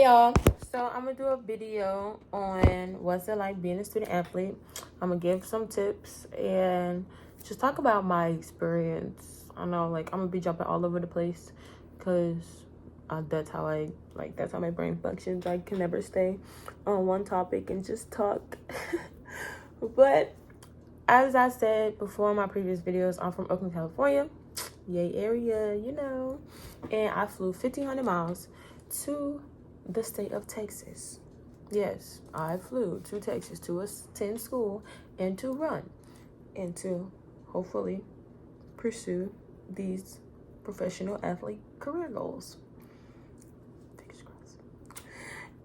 y'all, so I'm gonna do a video on what's it like being a student athlete. I'm gonna give some tips and just talk about my experience. I know, like, I'm gonna be jumping all over the place because that's how my brain functions. I can never stay on one topic and just talk. But as I said before in my previous videos, I'm from Oakland, California. Yay area, and I flew 1,500 miles to the state of Texas. Yes, I flew to Texas to attend school and to run and to hopefully pursue these professional athlete career goals. Fingers crossed.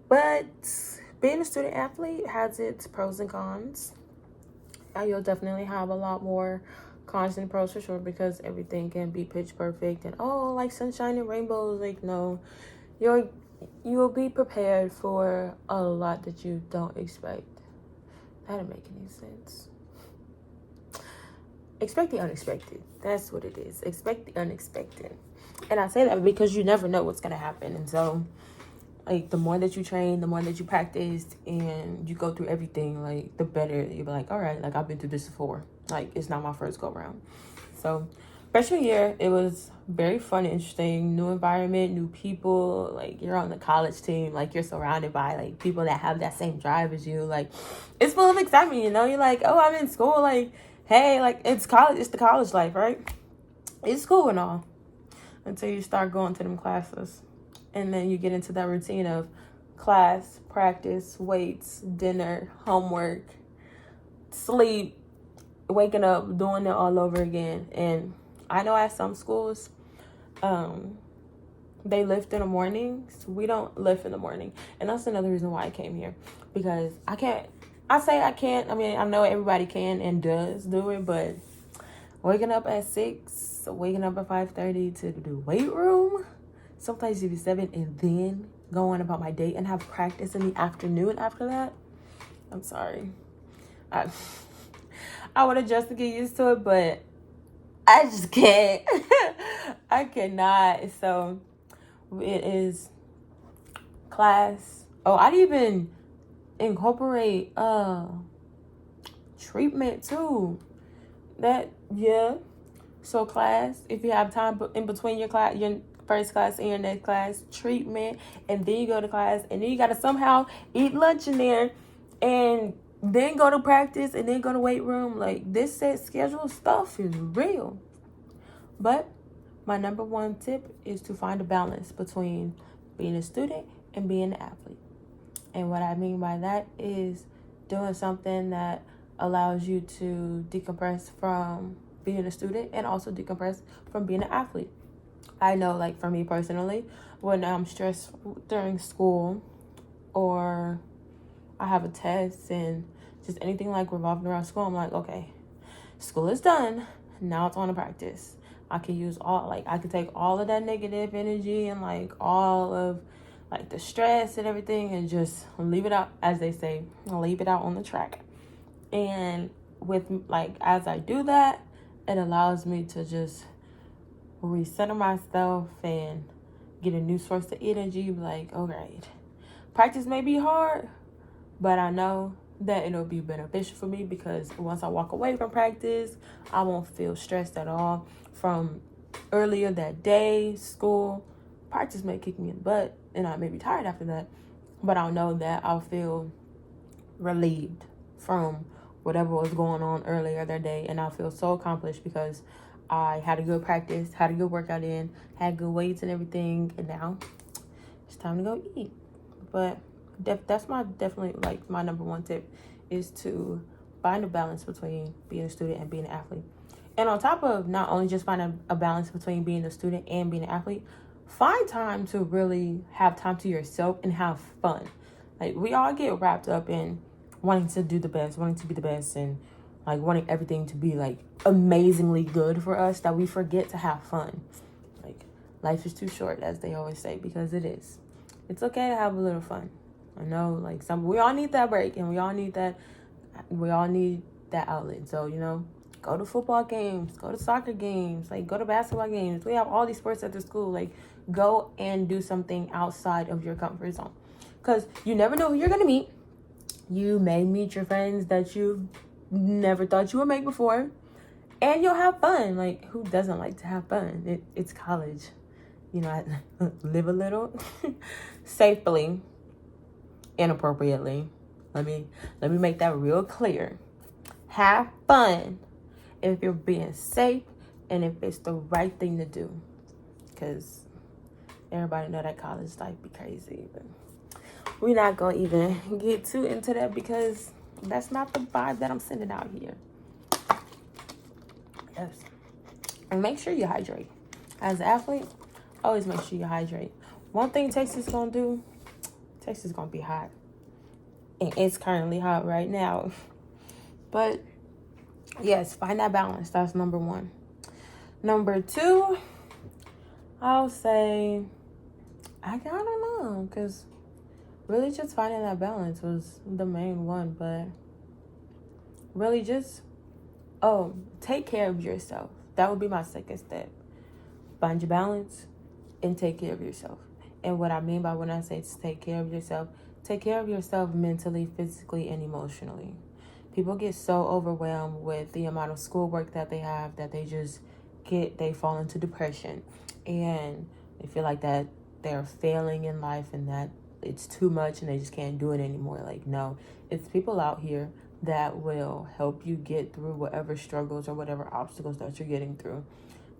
But being a student athlete has its pros and cons. You'll definitely have a lot more cons than pros for sure, because everything can be pitch perfect and like sunshine and rainbows. Like, no, you will be prepared for a lot that you don't expect. That didn't make any sense. Expect the unexpected. That's what it is. Expect the unexpected. And I say that because you never know what's gonna happen. And so, like, the more that you train, the more that you practice, and you go through everything, like, the better you'll be like, all right, like, I've been through this before. Like, it's not my first go around. So freshman year, it was very fun and interesting. New environment, new people. Like, you're on the college team. Like, you're surrounded by, like, people that have that same drive as you. Like, it's full of excitement, You're like, oh, I'm in school. Like, hey, like, it's college. It's the college life, right? It's cool and all until you start going to them classes. And then you get into that routine of class, practice, weights, dinner, homework, sleep, waking up, doing it all over again. And I know at some schools, they lift in the mornings. We don't lift in the morning. And that's another reason why I came here. Because I can't. I mean, I know everybody can and does do it, but waking up at 6, waking up at 5:30 to do weight room, sometimes even 7, and then going about my day and have practice in the afternoon after that. I'm sorry. I would adjust to get used to it, but I just can't. I cannot. So it is class. Oh, I'd even incorporate treatment too. So class, if you have time in between your first class and your next class, treatment, and then you go to class, and then you gotta somehow eat lunch in there, and then go to practice, and then go to weight room. Like, this set schedule stuff is real. But my number one tip is to find a balance between being a student and being an athlete. And what I mean by that is doing something that allows you to decompress from being a student and also decompress from being an athlete. I know, like, for me personally, when I'm stressed during school, or I have a test and just anything like revolving around school, I'm like, okay, school is done. Now it's on to practice. I can take all of that negative energy and, like, all of, like, the stress and everything, and just leave it out, as they say, leave it out on the track. And as I do that, it allows me to just recenter myself and get a new source of energy. Like, okay, practice may be hard, but I know that it'll be beneficial for me, because once I walk away from practice, I won't feel stressed at all from earlier that day, school. Practice may kick me in the butt, and I may be tired after that, but I'll know that I'll feel relieved from whatever was going on earlier that day, and I'll feel so accomplished because I had a good practice, had a good workout in, had good weights and everything, and now it's time to go eat. But that's definitely my number one tip, is to find a balance between being a student and being an athlete. And on top of not only just finding a balance between being a student and being an athlete, find time to really have time to yourself and have fun. Like, we all get wrapped up in wanting to do the best, wanting to be the best, and, like, wanting everything to be, like, amazingly good for us, that we forget to have fun. Like, life is too short, as they always say, because it is. It's okay to have a little fun. I know, like, we all need that break, and we all need that outlet. So, go to football games, go to soccer games, like, go to basketball games. We have all these sports at the school. Like, go and do something outside of your comfort zone. because you never know who you're going to meet. You may meet your friends that you never thought you would make before, and you'll have fun. Like, who doesn't like to have fun? It's college. You know, I live a little safely, inappropriately. Let me make that real clear. Have fun if you're being safe and if it's the right thing to do. Because everybody know that college life be crazy. But we're not going to even get too into that because that's not the vibe that I'm sending out here. Yes. And make sure you hydrate. As an athlete, always make sure you hydrate. One thing Texas is going to do, Texas is going to be hot. And it's currently hot right now. But, yes, find that balance. That's number one. Number two, I'll say, I don't know. Because really just finding that balance was the main one. But really just, take care of yourself. That would be my second step. Find your balance and take care of yourself. And what I mean by when I say take care of yourself mentally, physically, and emotionally. People get so overwhelmed with the amount of schoolwork that they have that they fall into depression. And they feel like that they're failing in life and that it's too much and they just can't do it anymore. Like, no, it's people out here that will help you get through whatever struggles or whatever obstacles that you're getting through.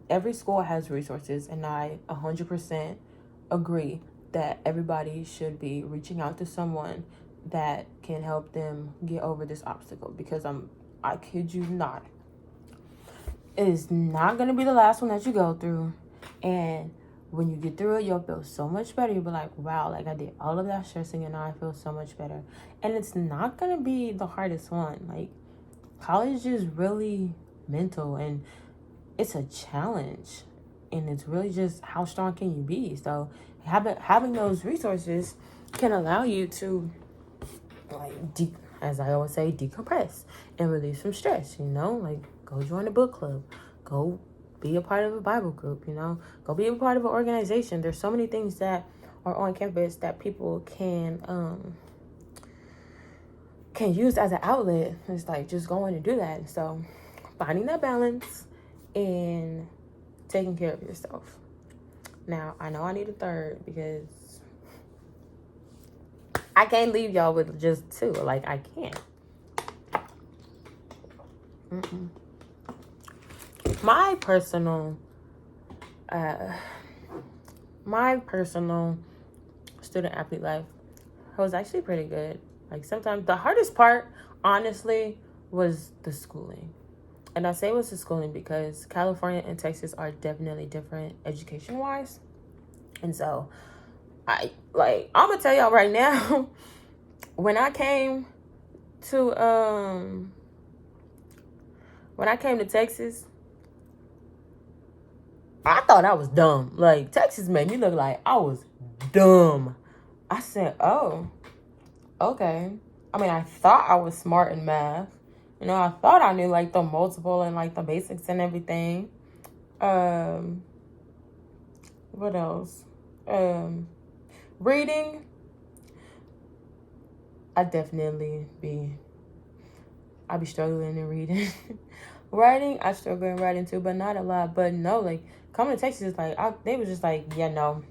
Every school has resources, and I 100% agree that everybody should be reaching out to someone that can help them get over this obstacle, because I kid you not, it is not going to be the last one that you go through. And when you get through it, you'll feel so much better. You'll be like, wow, like I did all of that stressing and now I feel so much better. And it's not going to be the hardest one. Like, college is really mental and it's a challenge. And it's really just how strong can you be. So having those resources can allow you to, like, as I always say, decompress and release some stress, you know? Like, go join a book club. Go be a part of a Bible group, you know? Go be a part of an organization. There's so many things that are on campus that people can use as an outlet. It's like, just going to do that. So finding that balance and taking care of yourself. Now, I know I need a third because I can't leave y'all with just two. Like, I can't. My personal student athlete life was actually pretty good. Like, sometimes the hardest part, honestly, was the schooling. And I say it was the schooling because California and Texas are definitely different education-wise. And so, I'm going to tell y'all right now, when I came to Texas, I thought I was dumb. Like, Texas made me look like I was dumb. I said, oh, okay. I mean, I thought I was smart in math. You know, I thought I knew, like, the multiple and, like, the basics and everything. What else? Reading. I'd be struggling in reading. Writing, I struggle in writing too, but not a lot. But no, like, coming to Texas, like, they was just like, yeah, no,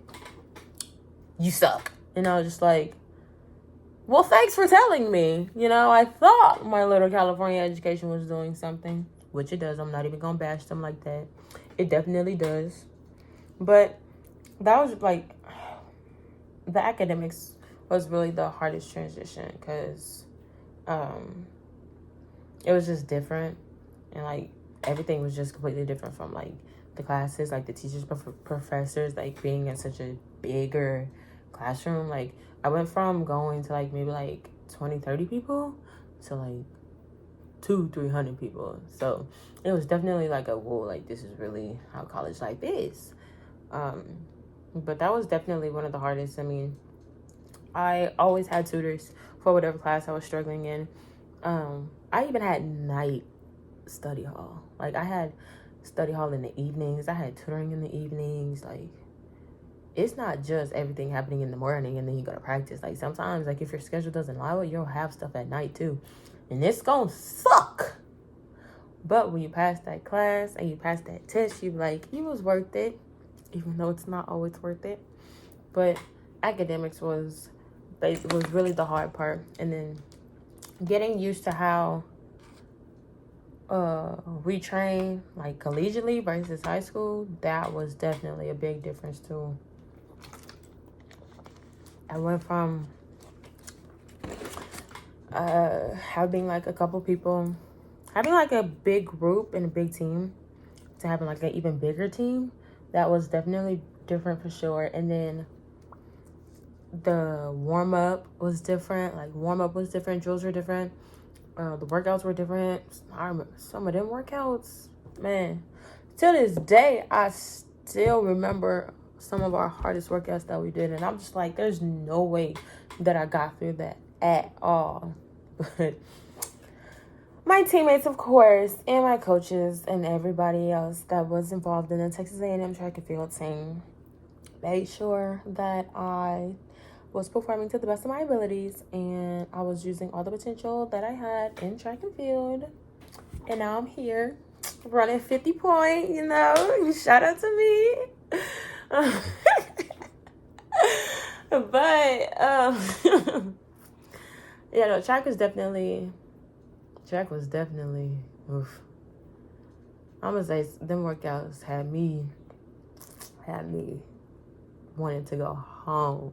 you suck. And I was just like, well, thanks for telling me. You know, I thought my little California education was doing something, which it does. I'm not even going to bash them like that. It definitely does. But that was, like, the academics was really the hardest transition because it was just different. And, like, everything was just completely different from, like, the classes, like, the teachers, professors, like, being in such a bigger classroom. Like, I went from going to, like, maybe, like, 20, 30 people to, like, 200-300 people. So, it was definitely, like, whoa, like, this is really how college life is. But that was definitely one of the hardest. I mean, I always had tutors for whatever class I was struggling in. I even had night study hall. Like, I had study hall in the evenings. I had tutoring in the evenings. Like, it's not just everything happening in the morning and then you go to practice. Like, sometimes, like, if your schedule doesn't allow it, you'll have stuff at night too, and it's gonna suck. But when you pass that class and you pass that test, you like, it was worth it, even though it's not always worth it. But academics was really the hard part, and then getting used to how we train like collegiately versus high school, that was definitely a big difference too. I went from having like a couple people, having like a big group and a big team, to having like an even bigger team. That was definitely different for sure. And then the warm-up was different. Like, warm-up was different, drills were different, the workouts were different. I remember some of them workouts, man, till this day I still remember some of our hardest workouts that we did, and I'm just like, there's no way that I got through that at all. But my teammates, of course, and my coaches and everybody else that was involved in the Texas A&M track and field team made sure that I was performing to the best of my abilities, and I was using all the potential that I had in track and field. And now I'm here running 50 point, shout out to me. But yeah, no, track was definitely oof. I'm gonna say them workouts had me wanting to go home.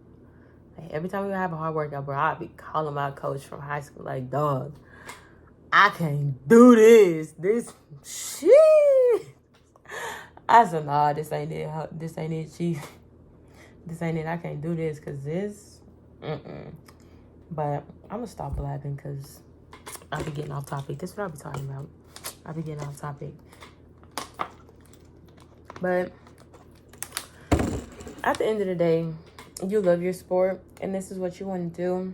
Like, every time we have a hard workout, bro, I'd be calling my coach from high school like, dog, I can't do this shit. I said, nah, this ain't it, chief. This ain't it. I can't do this, because this, But I'm gonna stop blabbing, because I'll be getting off topic. This is what I'll be talking about. I'll be getting off topic. But at the end of the day, you love your sport, and this is what you want to do.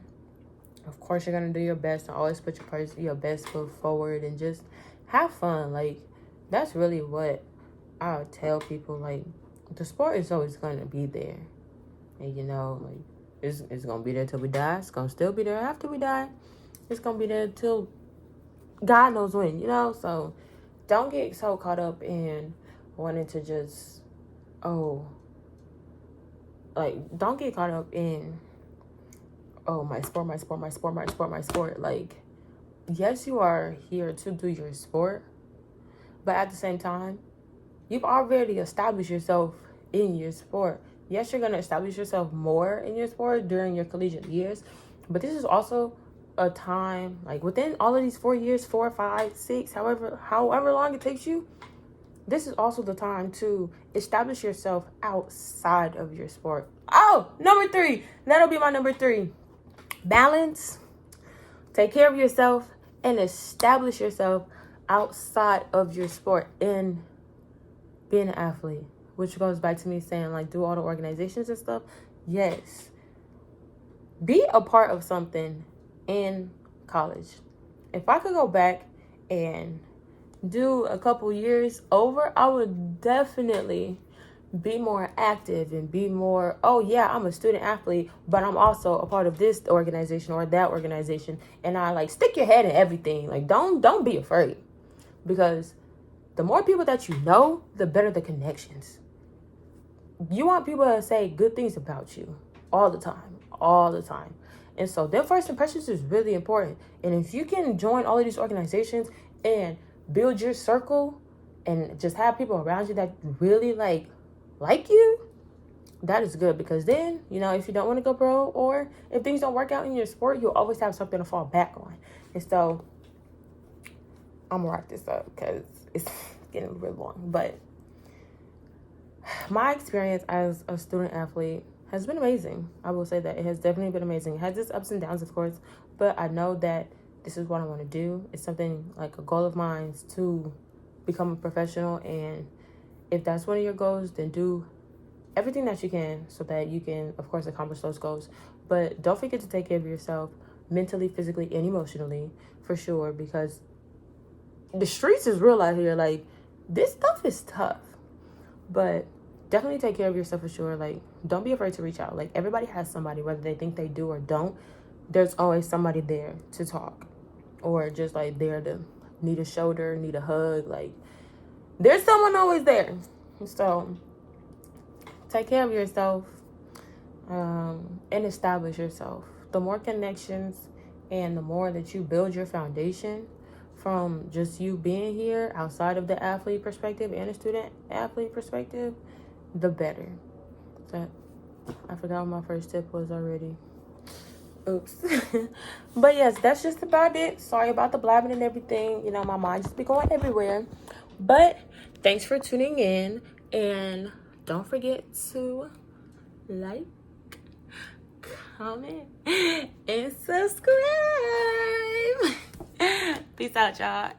Of course, you're gonna do your best and always put your best foot forward and just have fun. Like, that's really what I would tell people. Like, the sport is always gonna be there, and like, it's gonna be there till we die. It's gonna still be there after we die. It's gonna be there till God knows when. So don't get so caught up in wanting to just don't get caught up in my sport. Like, yes, you are here to do your sport, but at the same time, you've already established yourself in your sport. Yes, you're going to establish yourself more in your sport during your collegiate years, but this is also a time, like, within all of these 4 years, 4, 5, 6, however long it takes you, this is also the time to establish yourself outside of your sport. Number 3. That'll be my number 3. Balance. Take care of yourself and establish yourself outside of your sport and being an athlete. Which goes back to me saying, like, do all the organizations and stuff. Yes. Be a part of something in college. If I could go back and do a couple years over, I would definitely be more active and be more, I'm a student athlete, but I'm also a part of this organization or that organization. And I, like, stick your head in everything. Like, don't be afraid, because the more people that you know, the better the connections. You want people to say good things about you all the time. And so their first impressions is really important. And if you can join all of these organizations and build your circle and just have people around you that really like you, that is good. Because then, if you don't want to go pro, or if things don't work out in your sport, you'll always have something to fall back on. And so I'm gonna wrap this up because it's getting really long. But my experience as a student athlete has been amazing. I will say that it has definitely been amazing. It has its ups and downs, of course, but I know that this is what I want to do. It's something, like, a goal of mine to become a professional. And if that's one of your goals, then do everything that you can so that you can, of course, accomplish those goals. But don't forget to take care of yourself mentally, physically, and emotionally, for sure, because the streets is real out here. Like, this stuff is tough. But definitely take care of yourself for sure. Like, don't be afraid to reach out. Like, everybody has somebody, whether they think they do or don't. There's always somebody there to talk, or just like there to need a shoulder, need a hug. Like, there's someone always there. So take care of yourself, and establish yourself. The more connections and the more that you build your foundation from just you being here outside of the athlete perspective and the student athlete perspective, the better. So I forgot what my first tip was already. Oops. But yes, that's just about it. Sorry about the blabbing and everything. You know, my mind just be going everywhere. But thanks for tuning in, and don't forget to like, comment, and subscribe. Peace out, y'all.